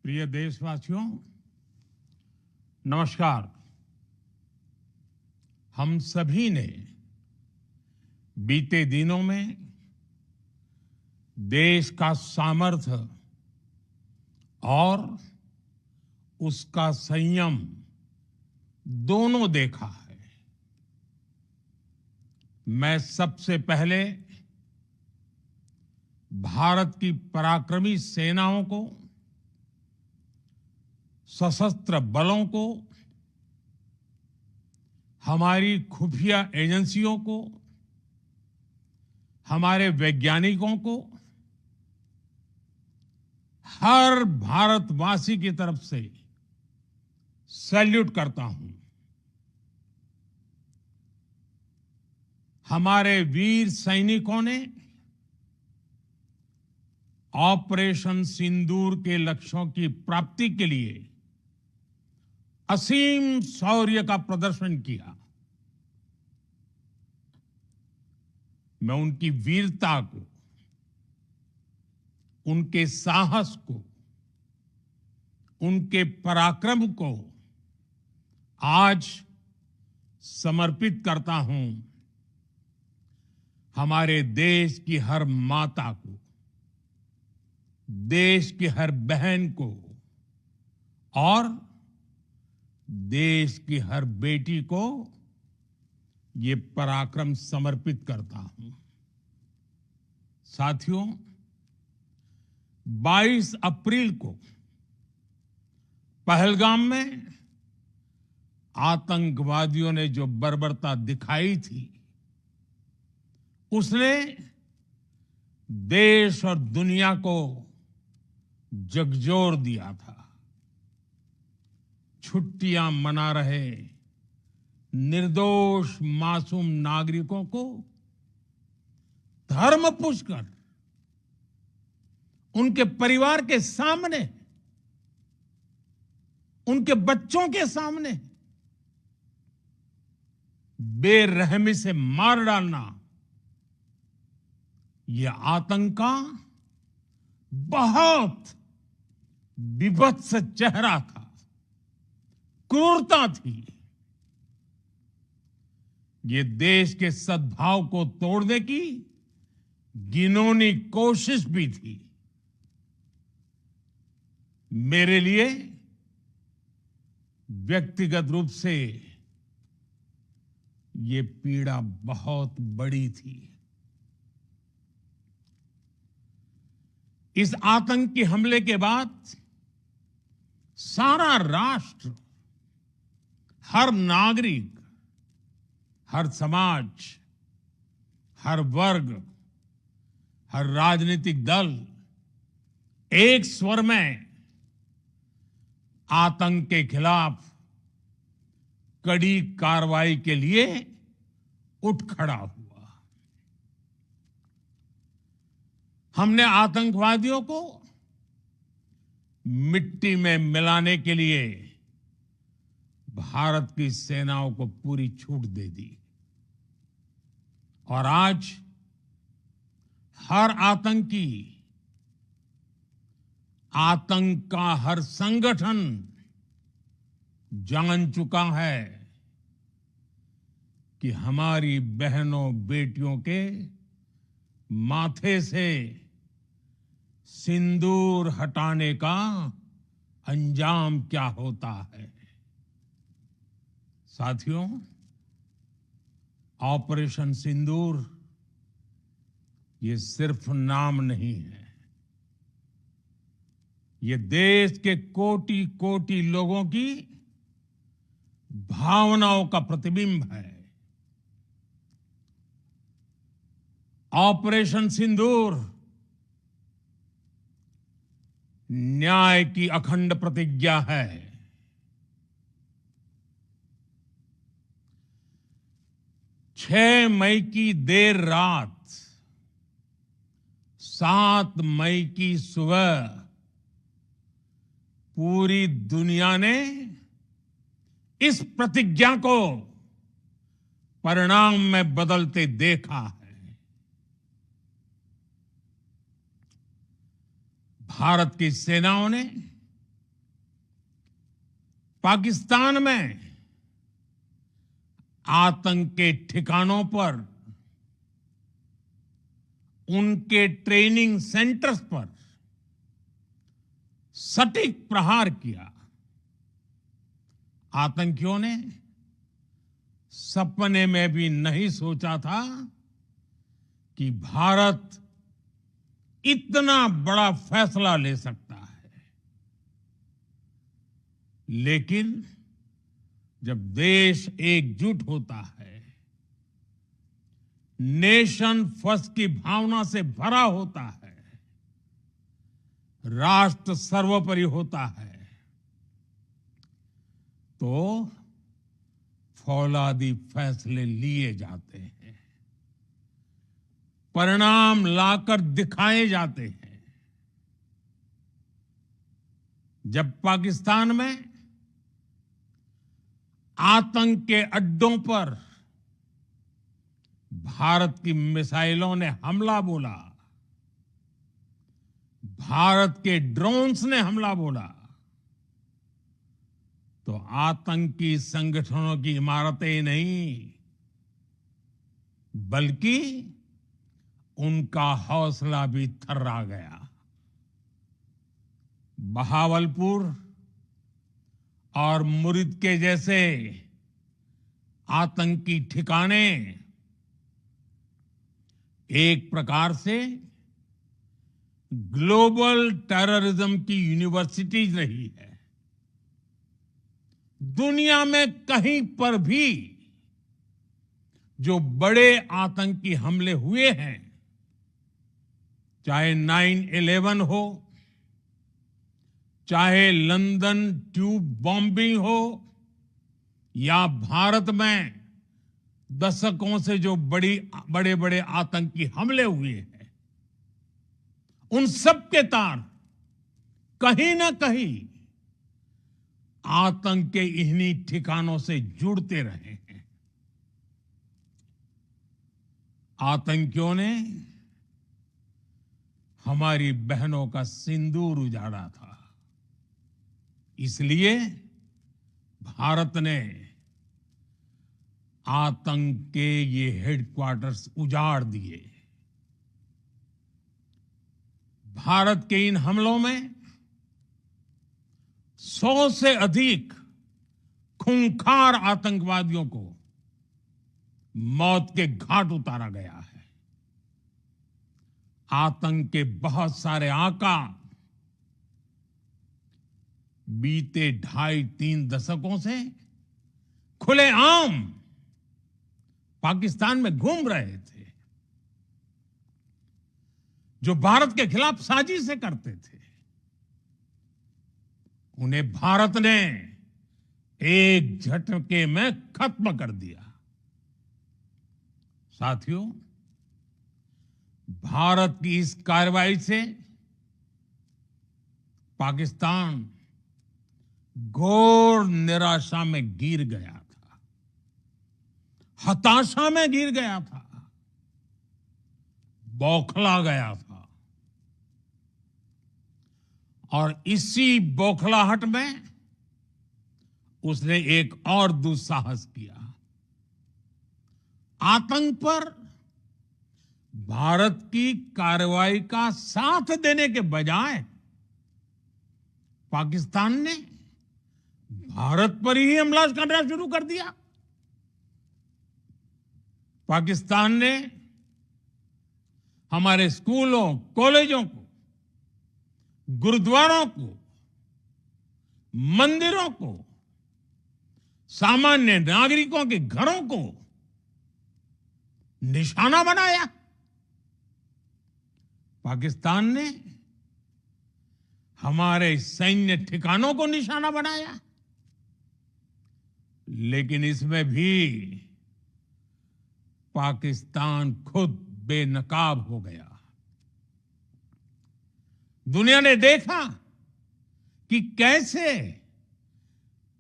प्रिय देशवासियों, नमस्कार। हम सभी ने बीते दिनों में देश का सामर्थ्य और उसका संयम दोनों देखा है। मैं सबसे पहले भारत की पराक्रमी सेनाओं को, सशस्त्र बलों को, हमारी खुफिया एजेंसियों को, हमारे वैज्ञानिकों को, हर भारतवासी की तरफ से सैल्यूट करता हूं। हमारे वीर सैनिकों ने ऑपरेशन सिंदूर के लक्ष्यों की प्राप्ति के लिए असीम शौर्य का प्रदर्शन किया। मैं उनकी वीरता को, उनके साहस को, उनके पराक्रम को आज समर्पित करता हूं हमारे देश की हर माता को, देश की हर बहन को और देश की हर बेटी को ये पराक्रम समर्पित करता हूं। साथियों, 22 अप्रैल को पहलगाम में आतंकवादियों ने जो बर्बरता दिखाई थी, उसने देश और दुनिया को झकझोर दिया था। छुट्टियां मना रहे निर्दोष मासूम नागरिकों को धर्म पूछकर उनके परिवार के सामने, उनके बच्चों के सामने बेरहमी से मार डालना, यह आतंक का बहुत विभत्स चेहरा था, क्रूरता थी। ये देश के सद्भाव को तोड़ने की घिनौनी कोशिश भी थी। मेरे लिए व्यक्तिगत रूप से ये पीड़ा बहुत बड़ी थी। इस आतंकी हमले के बाद सारा राष्ट्र, हर नागरिक, हर समाज, हर वर्ग, हर राजनीतिक दल एक स्वर में आतंक के खिलाफ कड़ी कार्रवाई के लिए उठ खड़ा हुआ। हमने आतंकवादियों को मिट्टी में मिलाने के लिए भारत की सेनाओं को पूरी छूट दे दी और आज हर आतंकी, आतंक का हर संगठन जान चुका है कि हमारी बहनों बेटियों के माथे से सिंदूर हटाने का अंजाम क्या होता है। साथियों, ऑपरेशन सिंदूर ये सिर्फ नाम नहीं है, ये देश के कोटि कोटि लोगों की भावनाओं का प्रतिबिंब है। ऑपरेशन सिंदूर न्याय की अखंड प्रतिज्ञा है। 6 मई की देर रात, 7 मई की सुबह पूरी दुनिया ने इस प्रतिज्ञा को परिणाम में बदलते देखा है। भारत की सेनाओं ने पाकिस्तान में आतंक के ठिकानों पर, उनके ट्रेनिंग सेंटर्स पर सटीक प्रहार किया। आतंकियों ने सपने में भी नहीं सोचा था कि भारत इतना बड़ा फैसला ले सकता है। लेकिन जब देश एकजुट होता है, नेशन फर्स्ट की भावना से भरा होता है, राष्ट्र सर्वोपरि होता है, तो फौलादी फैसले लिए जाते हैं, परिणाम लाकर दिखाए जाते हैं। जब पाकिस्तान में आतंक के अड्डों पर भारत की मिसाइलों ने हमला बोला, भारत के ड्रोन्स ने हमला बोला, तो आतंकी संगठनों की इमारतें नहीं, बल्कि उनका हौसला भी थर्रा गया। बहावलपुर और मुरिद के जैसे आतंकी ठिकाने एक प्रकार से ग्लोबल टेररिज्म की यूनिवर्सिटीज रही है। दुनिया में कहीं पर भी जो बड़े आतंकी हमले हुए हैं, चाहे 9/11 हो, चाहे लंदन ट्यूब बॉम्बिंग हो, या भारत में दशकों से जो बड़े बड़े आतंकी हमले हुए हैं, उन सब के तार कहीं ना कहीं आतंक के इन्हीं ठिकानों से जुड़ते रहे हैं। आतंकियों ने हमारी बहनों का सिंदूर उजाड़ा था, इसलिए भारत ने आतंक के ये हेडक्वार्टर्स उजाड़ दिए। भारत के इन हमलों में 100 से अधिक खूंखार आतंकवादियों को मौत के घाट उतारा गया है। आतंक के बहुत सारे आका बीते 2.5-3 दशकों से खुलेआम पाकिस्तान में घूम रहे थे, जो भारत के खिलाफ साजिशें करते थे। उन्हें भारत ने एक झटके में खत्म कर दिया। साथियों, भारत की इस कार्रवाई से पाकिस्तान घोर निराशा में गिर गया था, हताशा में गिर गया था, बौखला गया था। और इसी बौखलाहट में उसने एक और दुस्साहस किया। आतंक पर भारत की कार्रवाई का साथ देने के बजाय पाकिस्तान ने भारत पर ही हमला करना शुरू कर दिया। पाकिस्तान ने हमारे स्कूलों, कॉलेजों को, गुरुद्वारों को, मंदिरों को, सामान्य नागरिकों के घरों को निशाना बनाया। पाकिस्तान ने हमारे सैन्य ठिकानों को निशाना बनाया। लेकिन इसमें भी पाकिस्तान खुद बेनकाब हो गया। दुनिया ने देखा कि कैसे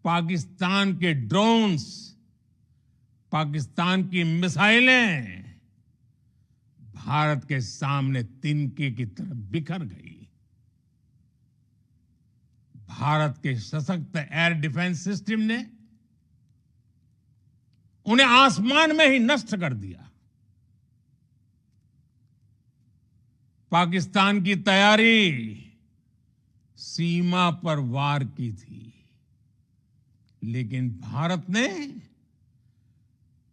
पाकिस्तान के ड्रोन्स, पाकिस्तान की मिसाइलें भारत के सामने तिनके की तरह बिखर गई। भारत के सशक्त एयर डिफेंस सिस्टम ने उन्हें आसमान में ही नष्ट कर दिया। पाकिस्तान की तैयारी सीमा पर वार की थी, लेकिन भारत ने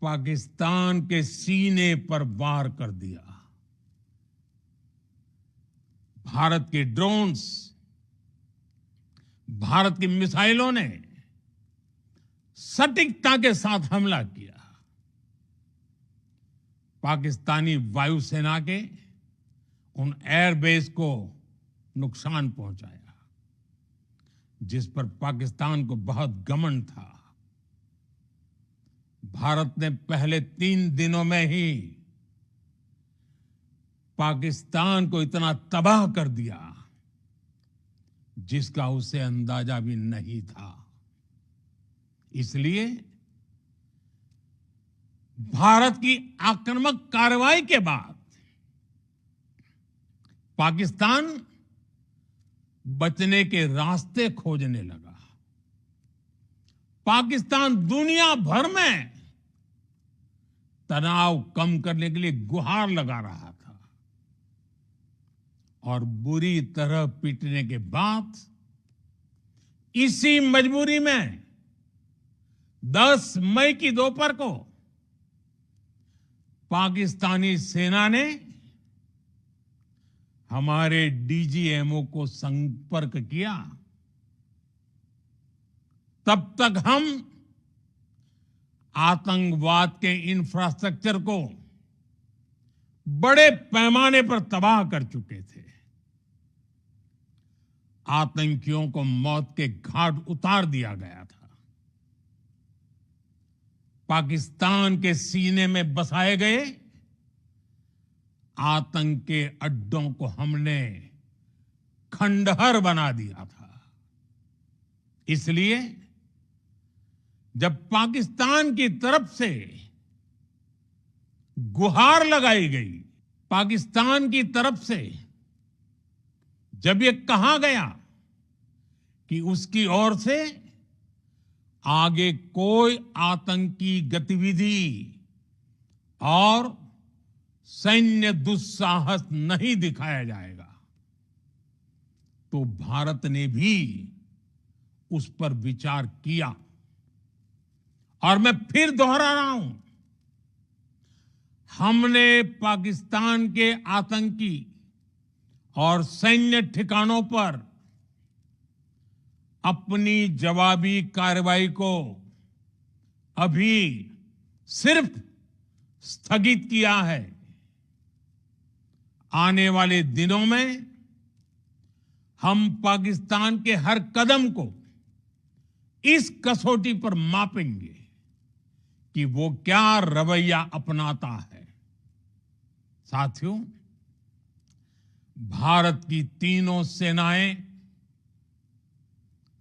पाकिस्तान के सीने पर वार कर दिया। भारत के ड्रोन्स, भारत की मिसाइलों ने सटीकता के साथ हमला किया। पाकिस्तानी वायुसेना के उन एयरबेस को नुकसान पहुंचाया, जिस पर पाकिस्तान को बहुत घमंड था। भारत ने पहले 3 दिनों में ही पाकिस्तान को इतना तबाह कर दिया जिसका उसे अंदाजा भी नहीं था। इसलिए भारत की आक्रामक कार्रवाई के बाद पाकिस्तान बचने के रास्ते खोजने लगा। पाकिस्तान दुनिया भर में तनाव कम करने के लिए गुहार लगा रहा था और बुरी तरह पीटने के बाद इसी मजबूरी में 10 मई की दोपहर को पाकिस्तानी सेना ने हमारे डीजीएमओ को संपर्क किया। तब तक हम आतंकवाद के इंफ्रास्ट्रक्चर को बड़े पैमाने पर तबाह कर चुके थे। आतंकियों को मौत के घाट उतार दिया गया था। पाकिस्तान के सीने में बसाए गए आतंक के अड्डों को हमने खंडहर बना दिया था। इसलिए जब पाकिस्तान की तरफ से गुहार लगाई गई, पाकिस्तान की तरफ से जब ये कहा गया कि उसकी ओर से आगे कोई आतंकी गतिविधि और सैन्य दुस्साहस नहीं दिखाया जाएगा, तो भारत ने भी उस पर विचार किया। और मैं फिर दोहरा रहा हूं, हमने पाकिस्तान के आतंकी और सैन्य ठिकानों पर अपनी जवाबी कार्रवाई को अभी सिर्फ स्थगित किया है। आने वाले दिनों में हम पाकिस्तान के हर कदम को इस कसौटी पर मापेंगे कि वो क्या रवैया अपनाता है। साथियों, भारत की तीनों सेनाएं,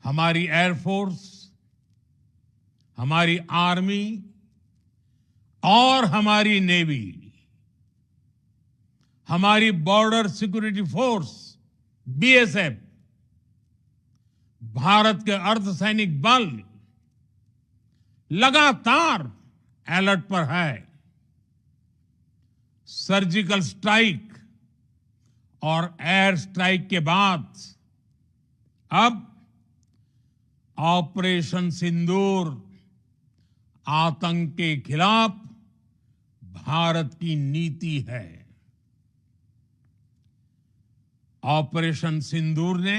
हमारी एयरफोर्स, हमारी आर्मी और हमारी नेवी, हमारी border security force BSF, Bharat के अर्धसैनिक बल लगातार अलर्ट पर है। सर्जिकल स्ट्राइक और एयर स्ट्राइक के बाद अब ऑपरेशन सिंदूर आतंक के खिलाफ भारत की नीति है। ऑपरेशन सिंदूर ने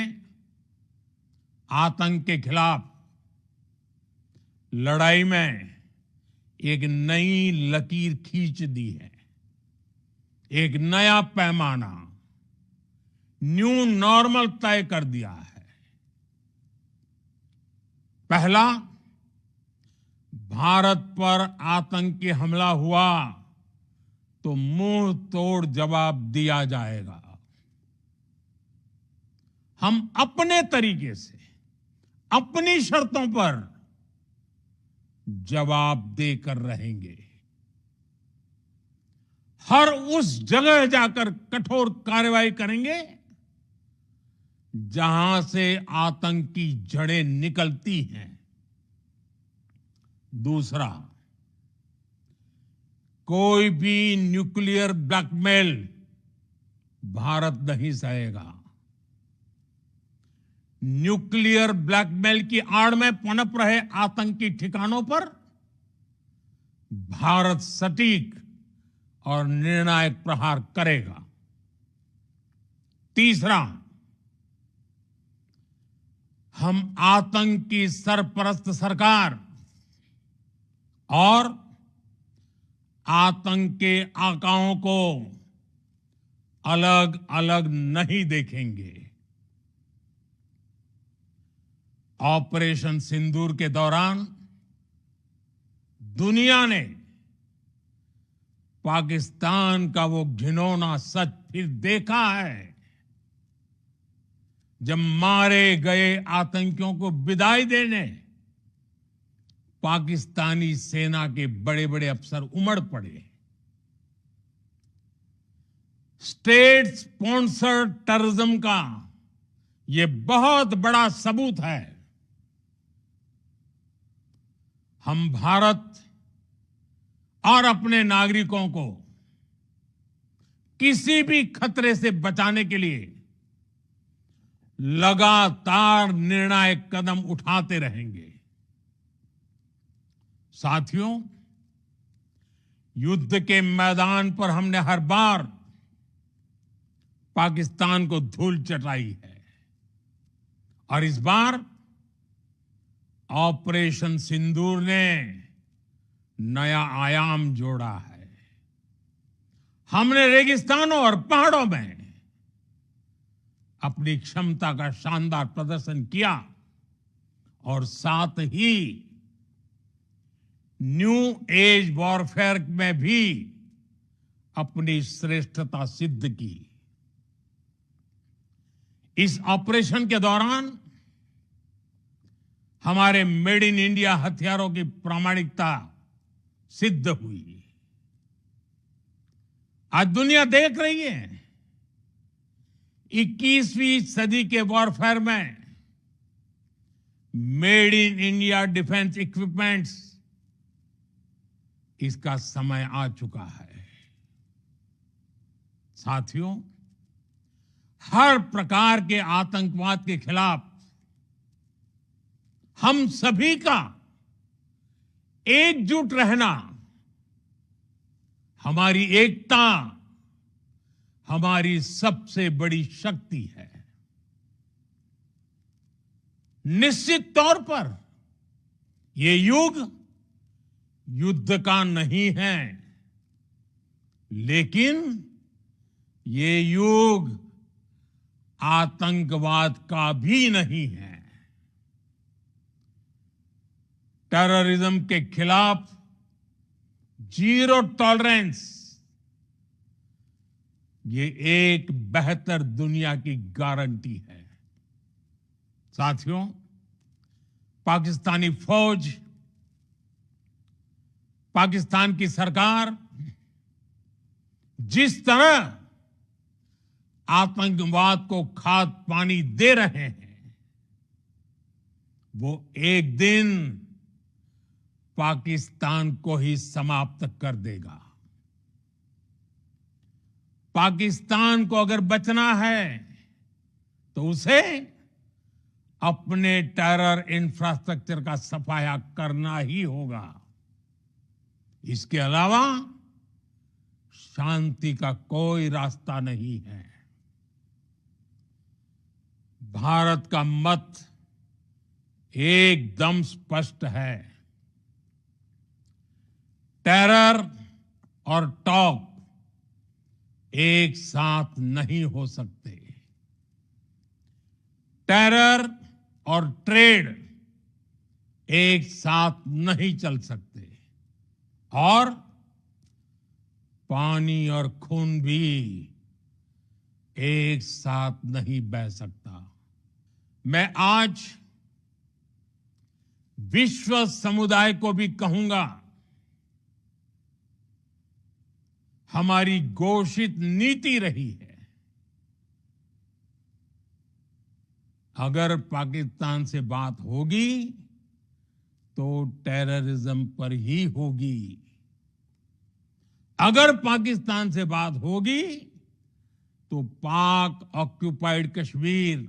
आतंक के खिलाफ लड़ाई में एक नई लकीर खींच दी है, एक नया पैमाना, न्यू नॉर्मल तय कर दिया है। पहला, भारत पर आतंकी हमला हुआ तो मुंह तोड़ जवाब दिया जाएगा। हम अपने तरीके से, अपनी शर्तों पर जवाब देकर रहेंगे। हर उस जगह जाकर कठोर कार्रवाई करेंगे जहां से आतंक की जड़ें निकलती हैं। दूसरा, कोई भी न्यूक्लियर ब्लैकमेल भारत नहीं सहेगा। न्यूक्लियर ब्लैकमेल की आड़ में पनप रहे आतंकी ठिकानों पर भारत सटीक और निर्णायक प्रहार करेगा। तीसरा, हम आतंक की सरपरस्त सरकार और आतंक के आकाओं को अलग अलग नहीं देखेंगे। ऑपरेशन सिंदूर के दौरान दुनिया ने पाकिस्तान का वो घिनौना सच फिर देखा है, जब मारे गए आतंकियों को विदाई देने पाकिस्तानी सेना के बड़े बड़े अफसर उमड़ पड़े। स्टेट स्पॉन्सर्ड टेररिज्म का ये बहुत बड़ा सबूत है। हम भारत और अपने नागरिकों को किसी भी खतरे से बचाने के लिए लगातार निर्णायक कदम उठाते रहेंगे। साथियों, युद्ध के मैदान पर हमने हर बार पाकिस्तान को धूल चटाई है और इस बार ऑपरेशन सिंदूर ने नया आयाम जोड़ा है। हमने रेगिस्तानों और पहाड़ों में अपनी क्षमता का शानदार प्रदर्शन किया और साथ ही न्यू एज वॉरफेयर में भी अपनी श्रेष्ठता सिद्ध की। इस ऑपरेशन के दौरान हमारे मेड इन इंडिया हथियारों की प्रामाणिकता सिद्ध हुई। आज दुनिया देख रही है 21वीं सदी के वॉरफेयर में made in India defence equipments, इसका समय आ चुका है। साथियों, हर प्रकार के आतंकवाद के खिलाफ हम सभी का एकजुट रहना, हमारी एकता हमारी सबसे बड़ी शक्ति है। निश्चित तौर पर ये युग युद्ध का नहीं है, लेकिन ये युग आतंकवाद का भी नहीं है। टेररिज्म के खिलाफ जीरो टॉलरेंस, ये एक बेहतर दुनिया की गारंटी है। साथियों, पाकिस्तानी फौज, पाकिस्तान की सरकार जिस तरह आतंकवाद को खाद पानी दे रहे हैं, वो एक दिन पाकिस्तान को ही समाप्त कर देगा। पाकिस्तान को अगर बचना है तो उसे अपने टेरर इंफ्रास्ट्रक्चर का सफाया करना ही होगा। इसके अलावा शांति का कोई रास्ता नहीं है। भारत का मत एकदम स्पष्ट है। टेरर और टॉक एक साथ नहीं हो सकते। टेरर और ट्रेड एक साथ नहीं चल सकते और पानी और खून भी एक साथ नहीं बह सकता। मैं आज विश्व समुदाय को भी कहूंगा, हमारी घोषित नीति रही है अगर पाकिस्तान से बात होगी तो टेररिज्म पर ही होगी। अगर पाकिस्तान से बात होगी तो पाक ऑक्युपाइड कश्मीर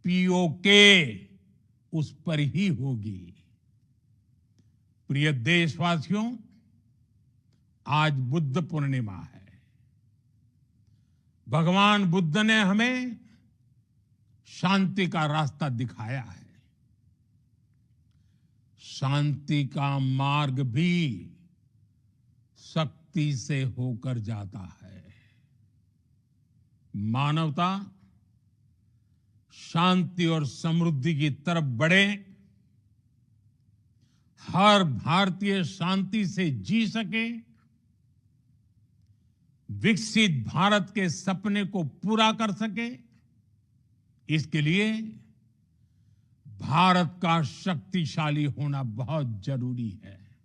पीओके उस पर ही होगी। प्रिय देशवासियों, आज बुद्ध पूर्णिमा है। भगवान बुद्ध ने हमें शांति का रास्ता दिखाया है। शांति का मार्ग भी शक्ति से होकर जाता है। मानवता शांति और समृद्धि की तरफ बढ़े, हर भारतीय शांति से जी सके, विकसित भारत के सपने को पूरा कर सके, इसके लिए भारत का शक्तिशाली होना बहुत जरूरी है।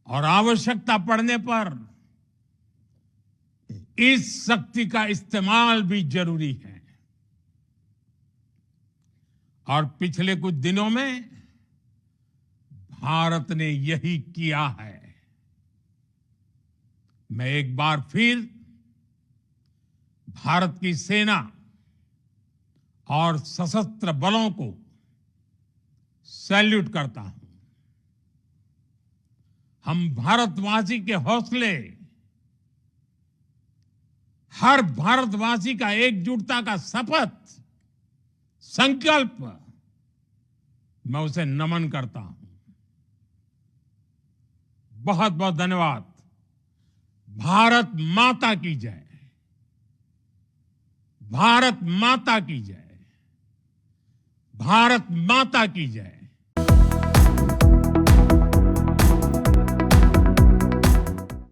और आवश्यकता पड़ने पर इस शक्ति का इस्तेमाल भी जरूरी है। और पिछले कुछ दिनों में भारत ने यही किया है। मैं एक बार फिर भारत की सेना और सशस्त्र बलों को सैल्यूट करता हूं। हम भारतवासी के हौसले, हर भारतवासी का एकजुटता का शपथ, संकल्प, मैं उसे नमन करता हूं। बहुत बहुत धन्यवाद। भारत माता की जय। भारत माता की जय। भारत माता की जय।